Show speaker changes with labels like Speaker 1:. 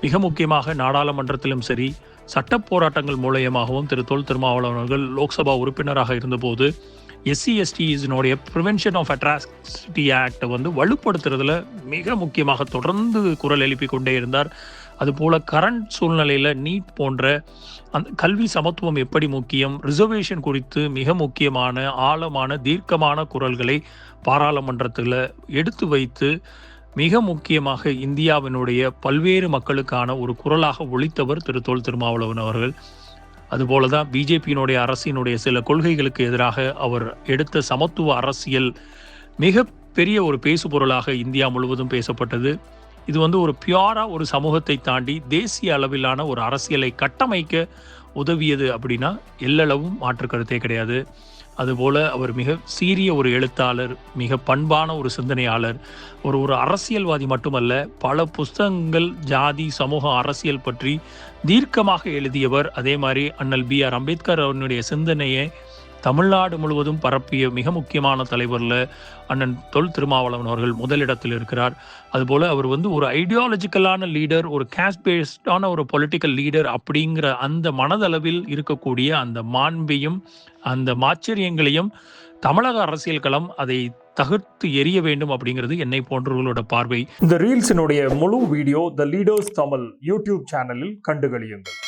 Speaker 1: மிக முக்கியமாக நாடாளுமன்றத்திலும் சரி, சட்ட போராட்டங்கள் மூலயமாகவும் தொல் திருமாவளவன் அவர்கள் லோக்சபா உறுப்பினராக இருந்தபோது SC/STனுடைய ப்ரிவென்ஷன் ஆஃப் அட்ராசிட்டி ஆக்டை வலுப்படுத்துறதுல மிக முக்கியமாக தொடர்ந்து குரல் எழுப்பி கொண்டே இருந்தார். அதுபோல கரண்ட் சூழ்நிலையில் நீட் போன்ற அந்த கல்வி சமத்துவம் எப்படி முக்கியம், ரிசர்வேஷன் குறித்து மிக முக்கியமான ஆழமான தீர்க்கமான குரல்களை பாராளுமன்றத்தில் எடுத்து வைத்து மிக முக்கியமாக இந்தியாவினுடைய பல்வேறு மக்களுக்கான ஒரு குரலாக ஒலித்தவர் தொல் திருமாவளவன் அவர்கள். அதுபோல தான் பிஜேபியினுடைய அரசினுடைய சில கொள்கைகளுக்கு எதிராக அவர் எடுத்த சமத்துவ அரசியல் மிக பெரிய ஒரு பேசுபொருளாக இந்தியா முழுவதும் பேசப்பட்டது. இது ஒரு பியூரா ஒரு சமூகத்தை தாண்டி தேசிய அளவிலான ஒரு அரசியலை கட்டமைக்க உதவியது அப்படின்னா எல்லளவும் மாற்று கருத்தே கிடையாது. அதுபோல அவர் மிக சீரிய ஒரு எழுத்தாளர், மிக பண்பான ஒரு சிந்தனையாளர், ஒரு அரசியல்வாதி மட்டுமல்ல, பல புஸ்தகங்கள் ஜாதி சமூக அரசியல் பற்றி தீர்க்கமாக எழுதியவர். அதே மாதிரி அண்ணல் BR அம்பேத்கர் அவருடைய சிந்தனையை தமிழ்நாடு முழுவதும் பரப்பிய மிக முக்கியமான தலைவரில் அண்ணன் தொல் திருமாவளவன் அவர்கள் முதலிடத்தில் இருக்கிறார். அதுபோல் அவர் ஒரு ஐடியாலஜிக்கலான லீடர், ஒரு கேஸ்ட் பேஸ்டான ஒரு பொலிட்டிக்கல் லீடர் அப்படிங்கிற அந்த மனதளவில் இருக்கக்கூடிய அந்த மாண்பையும் அந்த மாச்சரியங்களையும் தமிழக அரசியல் களம் அதை தகர்த்து எரிய வேண்டும் அப்படிங்கிறது என்னை போன்றவர்களோட பார்வை.
Speaker 2: இந்த ரீல்ஸினுடைய முழு வீடியோ த லீடர்ஸ் தமிழ் யூடியூப் சேனலில் கண்டுகளியுங்கள்.